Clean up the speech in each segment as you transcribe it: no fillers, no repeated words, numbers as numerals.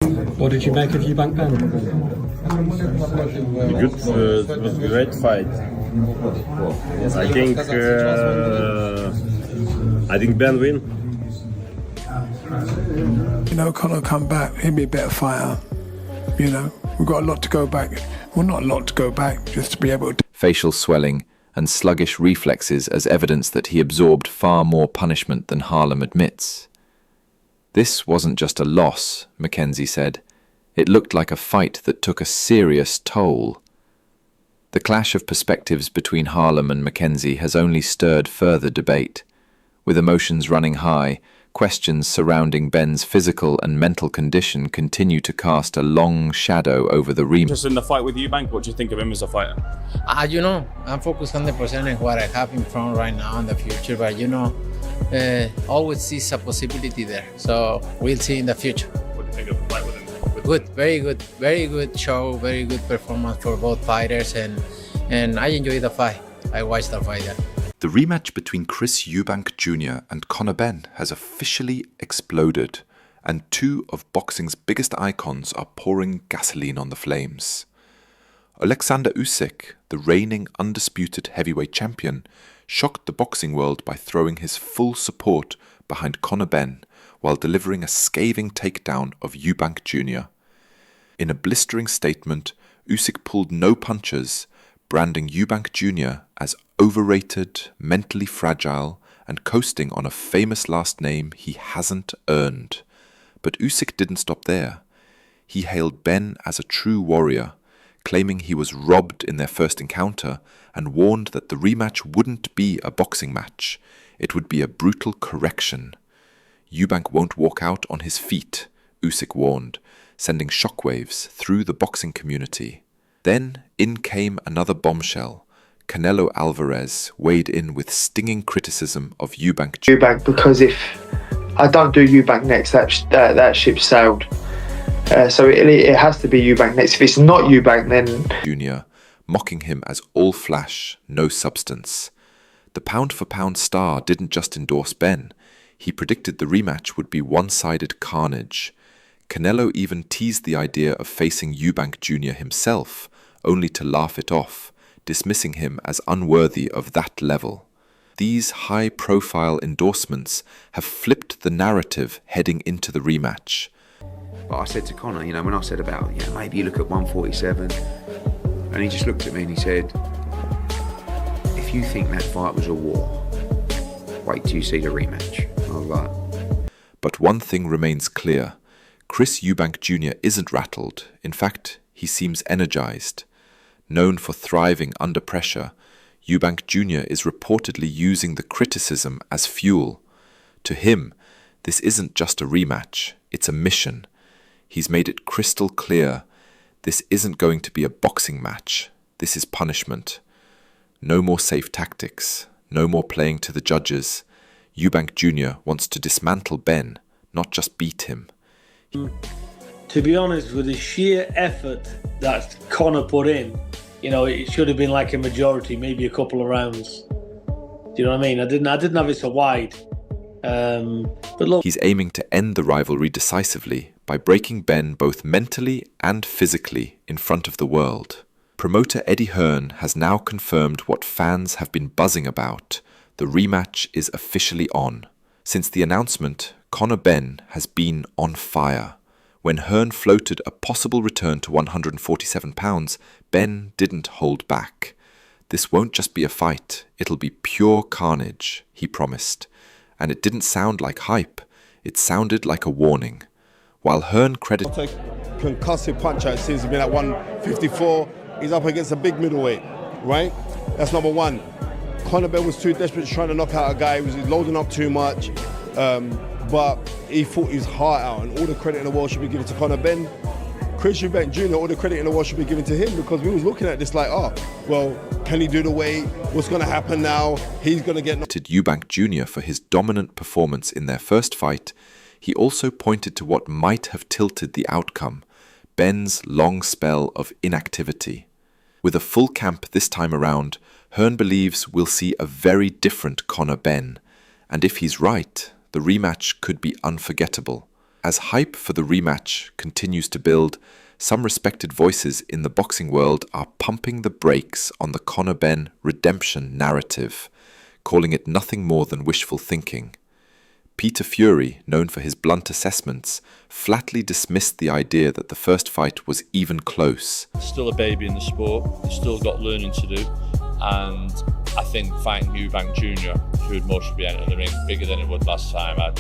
What did you make of Eubank Benn? Good, it was a great fight. I think Benn win. You know, Conor come back, he'll be a better fighter. You know, we've got a lot to go back. Well, not a lot to go back, just to be able to... Facial swelling and sluggish reflexes as evidence that he absorbed far more punishment than Harlem admits. This wasn't just a loss, Mackenzie said. It looked like a fight that took a serious toll. The clash of perspectives between Harlem and Mackenzie has only stirred further debate. With emotions running high, questions surrounding Benn's physical and mental condition continue to cast a long shadow over the rematch. Just in the fight with Eubank, what do you think of him as a fighter? You know, I'm focused 100% on what I have in front right now in the future, but you know, always sees a possibility there. So we'll see in the future. What do you think of the fight with him? Good, very good show, very good performance for both fighters, and I enjoyed the fight. I watched the fight there. The rematch between Chris Eubank Jr and Conor Benn has officially exploded, and two of boxing's biggest icons are pouring gasoline on the flames. Oleksandr Usyk, the reigning undisputed heavyweight champion, shocked the boxing world by throwing his full support behind Conor Benn while delivering a scathing takedown of Eubank Jr. In a blistering statement, Usyk pulled no punches, branding Eubank Jr as overrated, mentally fragile, and coasting on a famous last name he hasn't earned. But Usyk didn't stop there. He hailed Benn as a true warrior, claiming he was robbed in their first encounter, and warned that the rematch wouldn't be a boxing match. It would be a brutal correction. Eubank won't walk out on his feet, Usyk warned, sending shockwaves through the boxing community. Then in came another bombshell. Canelo Alvarez weighed in with stinging criticism of Eubank Jr. Eubank, because if I don't do Eubank next, that ship sailed. So it has to be Eubank next. If it's not Eubank, then... Jr., mocking him as all flash, no substance. The pound-for-pound star didn't just endorse Benn. He predicted the rematch would be one-sided carnage. Canelo even teased the idea of facing Eubank Jr. himself, only to laugh it off, dismissing him as unworthy of that level. These high-profile endorsements have flipped the narrative heading into the rematch. But I said to Conor, you know, when I said about, you know, maybe you look at 147, and he just looked at me and he said, if you think that fight was a war, wait till you see the rematch. I was like... But one thing remains clear. Chris Eubank Jr. isn't rattled. In fact, he seems energized. Known for thriving under pressure, Eubank Jr. is reportedly using the criticism as fuel. To him, this isn't just a rematch, it's a mission. He's made it crystal clear. This isn't going to be a boxing match. This is punishment. No more safe tactics. No more playing to the judges. Eubank Jr. wants to dismantle Benn, not just beat him. To be honest, with the sheer effort that Conor put in, you know, it should have been like a majority, maybe a couple of rounds. Do you know what I mean? I didn't have it so wide. But look, he's aiming to end the rivalry decisively by breaking Benn both mentally and physically in front of the world. Promoter Hearn has now confirmed what fans have been buzzing about. The rematch is officially on. Since the announcement, Conor Benn has been on fire. When Hearn floated a possible return to 147 pounds, Benn didn't hold back. This won't just be a fight, it'll be pure carnage, he promised. And it didn't sound like hype, it sounded like a warning. While Hearn credited... Concussive puncher, it seems to be at 154, he's up against a big middleweight, right? That's number one. Conor Benn was too desperate trying to knock out a guy, he was loading up too much. But he fought his heart out, and all the credit in the world should be given to Conor Benn. Chris Eubank Jr., all the credit in the world should be given to him, because we was looking at this like, oh, well, can he do the weight? What's going to happen now? He's going to get... Eubank Jr. for his dominant performance in their first fight. He also pointed to what might have tilted the outcome, Benn's long spell of inactivity. With a full camp this time around, Hearn believes we'll see a very different Conor Benn, and if he's right, the rematch could be unforgettable. As As hype for the rematch continues to build, some respected voices in the boxing world are pumping the brakes on the Conor Benn redemption narrative, calling it nothing more than wishful thinking. Peter Fury, known for his blunt assessments, flatly dismissed the idea that the first fight was even close. Still a baby in the sport, he's still got learning to do, and I think fighting Eubank Jr, who would most be entering the ring bigger than it would last time,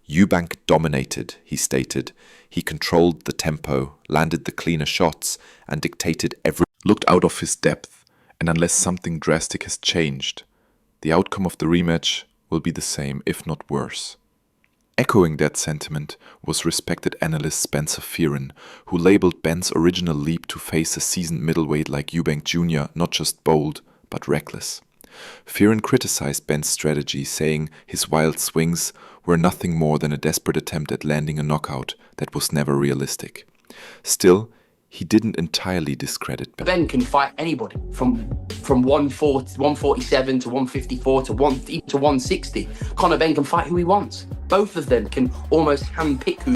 Eubank dominated, he stated. He controlled the tempo, landed the cleaner shots, and dictated looked out of his depth, and unless something drastic has changed, the outcome of the rematch will be the same, if not worse. Echoing that sentiment was respected analyst Spencer Fearn, who labeled Benn's original leap to face a seasoned middleweight like Eubank Jr. not just bold, but reckless. Fearn criticized Benn's strategy, saying his wild swings were nothing more than a desperate attempt at landing a knockout that was never realistic. Still, he didn't entirely discredit Benn. Benn can fight anybody from 147 to 154 to 160. Conor Benn can fight who he wants. Both of them can almost handpick who.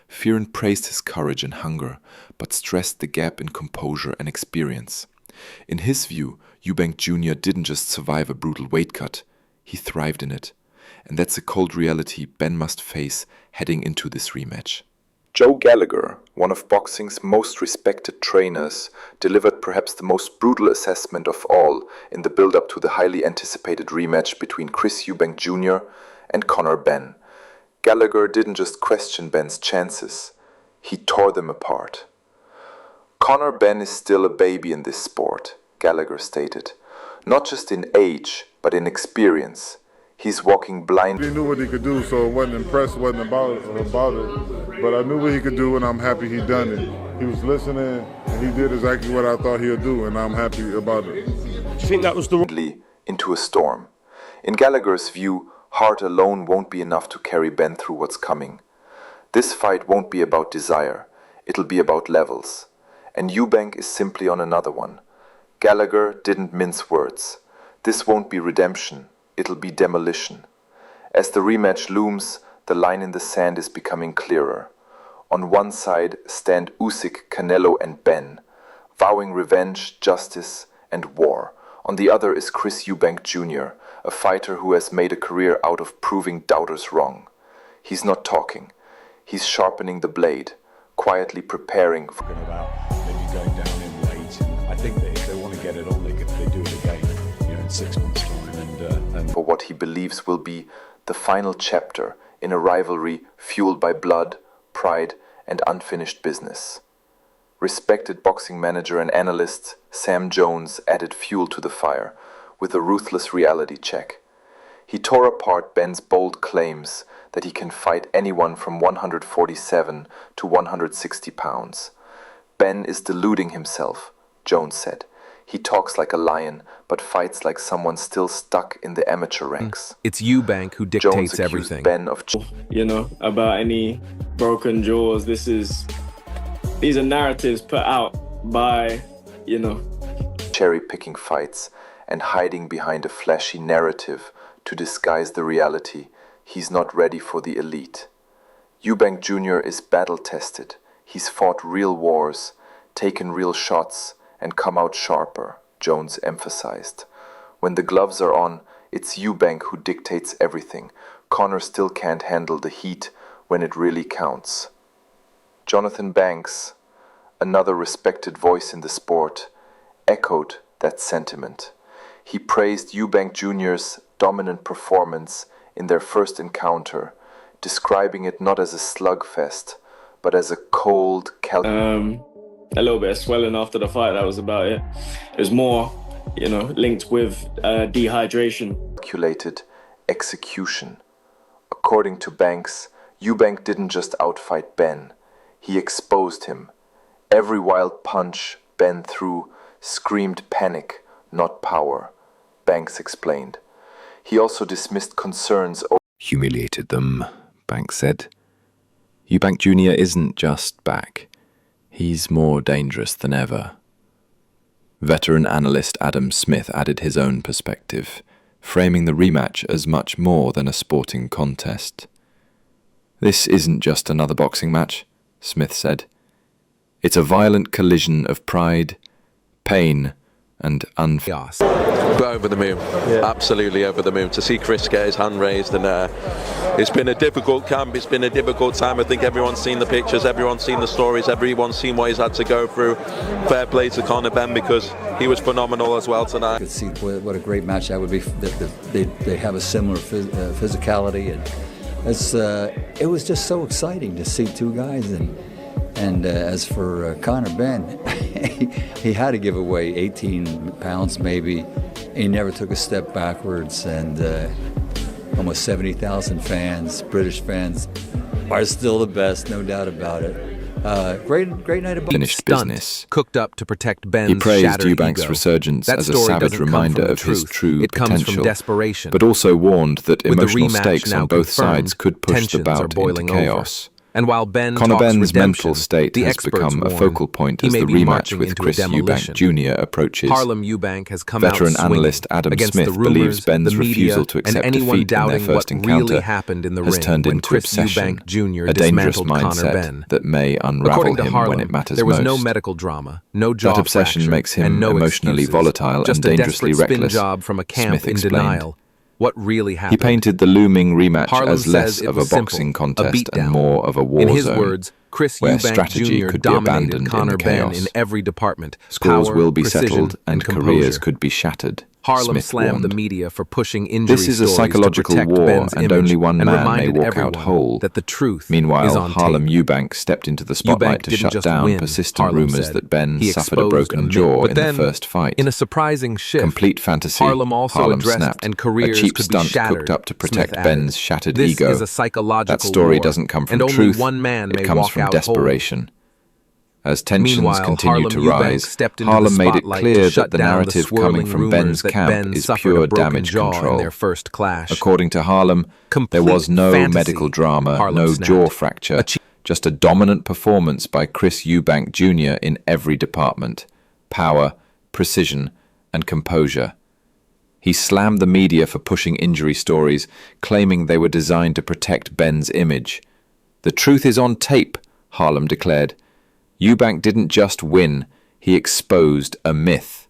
Fearn praised his courage and hunger, but stressed the gap in composure and experience. In his view, Eubank Jr. didn't just survive a brutal weight cut, he thrived in it. And that's a cold reality Benn must face heading into this rematch. Joe Gallagher, one of boxing's most respected trainers, delivered perhaps the most brutal assessment of all in the build-up to the highly anticipated rematch between Chris Eubank Jr. and Conor Benn. Gallagher didn't just question Benn's chances, he tore them apart. Conor Benn is still a baby in this sport, Gallagher stated, not just in age, but in experience. He's walking blind. He knew what he could do, so I wasn't impressed, wasn't about it. But I knew what he could do, and I'm happy he done it. He was listening, and he did exactly what I thought he'd do, and I'm happy about it. Do you think that was the into a storm? In Gallagher's view, heart alone won't be enough to carry Benn through what's coming. This fight won't be about desire, it'll be about levels. And Eubank is simply on another one. Gallagher didn't mince words. This won't be redemption. It'll be demolition. As the rematch looms, the line in the sand is becoming clearer. On one side stand Usyk, Canelo and Benn, vowing revenge, justice and war. On the other is Chris Eubank Jr., a fighter who has made a career out of proving doubters wrong. He's not talking. He's sharpening the blade, quietly preparing for maybe going down in weight. I think that if they want to get it on, they do it again, in 6 months' time. For what he believes will be the final chapter in a rivalry fueled by blood, pride, and unfinished business. Respected boxing manager and analyst Sam Jones added fuel to the fire with a ruthless reality check. He tore apart Benn's bold claims that he can fight anyone from 147 to 160 pounds. Benn is deluding himself, Jones said. He talks like a lion, but fights like someone still stuck in the amateur ranks. It's Eubank who dictates everything. Benn of about any broken jaws. These are narratives put out by, cherry-picking fights and hiding behind a flashy narrative to disguise the reality. He's not ready for the elite. Eubank Jr. is battle-tested. He's fought real wars, taken real shots, and come out sharper, Jones emphasized. When the gloves are on, it's Eubank who dictates everything. Conor still can't handle the heat when it really counts. Jonathan Banks, another respected voice in the sport, echoed that sentiment. He praised Eubank Jr.'s dominant performance in their first encounter, describing it not as a slugfest, but as a cold, a little bit of swelling after the fight, that was about it. It was more, linked with dehydration. Calculated execution. According to Banks, Eubank didn't just outfight Benn, he exposed him. Every wild punch Benn threw screamed panic, not power, Banks explained. He also dismissed concerns over humiliated them, Banks said. Eubank Jr. isn't just back. He's more dangerous than ever. Veteran analyst Adam Smith added his own perspective, framing the rematch as much more than a sporting contest. This isn't just another boxing match, Smith said. It's a violent collision of pride, pain, and chaos. But over the moon, absolutely over the moon. To see Chris get his hand raised, and it's been a difficult camp, it's been a difficult time. I think everyone's seen the pictures, everyone's seen the stories, everyone's seen what he's had to go through. Fair play to Conor Benn, because he was phenomenal as well tonight. I could see what a great match that would be. They have a similar physicality, and it was just so exciting to see two guys. And as for Conor Benn, he had to give away 18 pounds maybe. He never took a step backwards, and almost 70,000 fans, British fans, are still the best, no doubt about it. Great night of boxing. Finished business. Cooked up to protect Benn's He praised shattered Eubank's ego. resurgence That as a story savage doesn't come reminder from the of his truth. true It comes potential, from desperation. but also warned that With the emotional rematch stakes now on both confirmed, sides could push the tensions are bout into boiling over. chaos. And while Ben Conor talks Benn's redemption, mental state the has experts become a warn focal point he as may the be rematch marching with into a Chris Eubank demolition. Jr. approaches. Harlem Eubank has come Veteran out swinging analyst Adam against Smith the rumors, believes Benn's the media, refusal to accept and anyone defeat in their doubting first what encounter really happened in the has ring turned when into Chris obsession, Eubank Jr. a dangerous dismantled Conor mindset Benn. that may unravel According to him Harlem, when it matters there was most. no medical drama, no jaw That obsession fracture, makes him and no emotionally excuses, volatile just and a dangerously desperate spin reckless, job from a camp Smith in explained. denial. What really happened? He painted the looming rematch Harlem as less says it of a was simple, boxing a contest and beatdown. more of a war In his zone, words, Chris where Eubank strategy Jr. could be dominated abandoned Conor in the Benn chaos. in every department. Scores Power, will be precision, settled and composure. careers could be shattered, Harlem Smith slammed warned. the media for pushing injury This is a stories psychological to protect war, Benn's and image, only one and man may reminded walk everyone out whole. that the truth Meanwhile, is on Harlem tape. Eubank stepped into the spotlight Eubank to didn't shut just down win, persistent Harlem rumors said. that Benn He suffered a exposed broken myth. jaw But in the then, first fight. in a surprising shift, Complete fantasy. Harlem also Harlem addressed snapped. and careers a cheap could be stunt shattered, cooked up to protect Smith added. Benn's shattered This ego. is a psychological That story war, doesn't come from and only truth. one man it may comes walk from out desperation. As tensions Meanwhile, continue Harlem to Eubank rise, stepped into Harlem the made it spotlight clear to that shut the down narrative swirling coming from rumors Benn's that camp Benn is suffered pure a broken damage jaw control. in their first clash. According to Harlem, there was no fantasy, medical drama, Harlem no snapped. jaw fracture, just a dominant performance by Chris Eubank Jr. in every department: power, precision, and composure. He slammed the media for pushing injury stories, claiming they were designed to protect Benn's image. The truth is on tape, Harlem declared. Eubank didn't just win, he exposed a myth.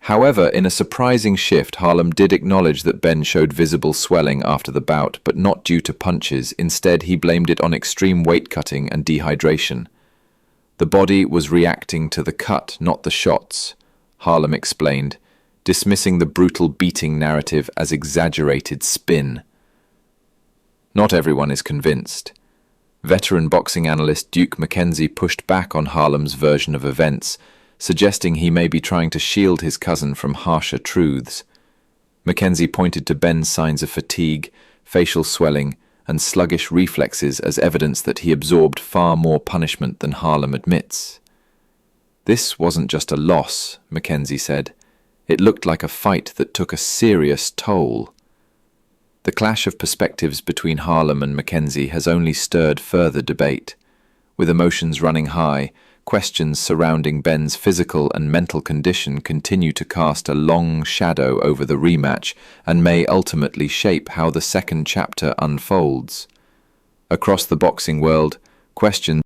However, in a surprising shift, Harlem did acknowledge that Benn showed visible swelling after the bout, but not due to punches. Instead, he blamed it on extreme weight cutting and dehydration. The body was reacting to the cut, not the shots, Harlem explained, dismissing the brutal beating narrative as exaggerated spin. Not everyone is convinced. Veteran boxing analyst Duke McKenzie pushed back on Harlem's version of events, suggesting he may be trying to shield his cousin from harsher truths. McKenzie pointed to Benn's signs of fatigue, facial swelling, and sluggish reflexes as evidence that he absorbed far more punishment than Harlem admits. This wasn't just a loss, McKenzie said. It looked like a fight that took a serious toll. The clash of perspectives between Harlem and McKenzie has only stirred further debate. With emotions running high, questions surrounding Benn's physical and mental condition continue to cast a long shadow over the rematch and may ultimately shape how the second chapter unfolds. Across the boxing world, questions